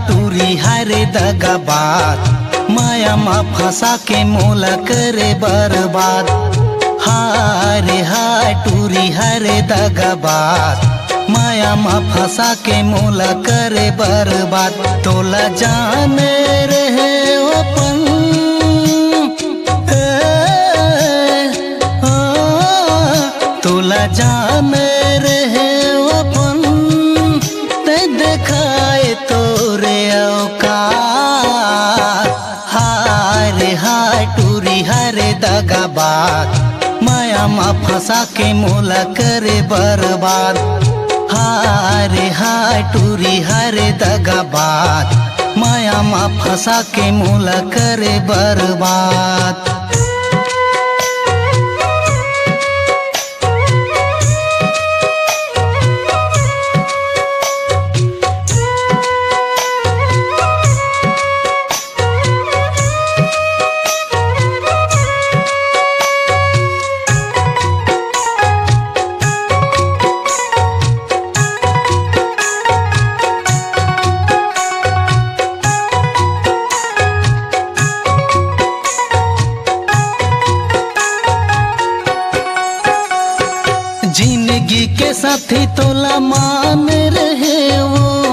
टूरी हरे दगाबाज माया मा फंसा के मोला करे बर्बाद। हारे टूरी हरे दगाबाज माया मा फंसा के मोला करे बर्बाद। तोला जाने रहे अपन तोला जाने रहे अपन ते देखाए तोरे औकात। हारे टूरी हरे दगाबाज माया मा फंसा के मोला करे बर्बाद। हारे टूरी हरे दगाबाज माया मा फंसा के मोला करे बर्बाद। जिंदगी के साथी तोला मान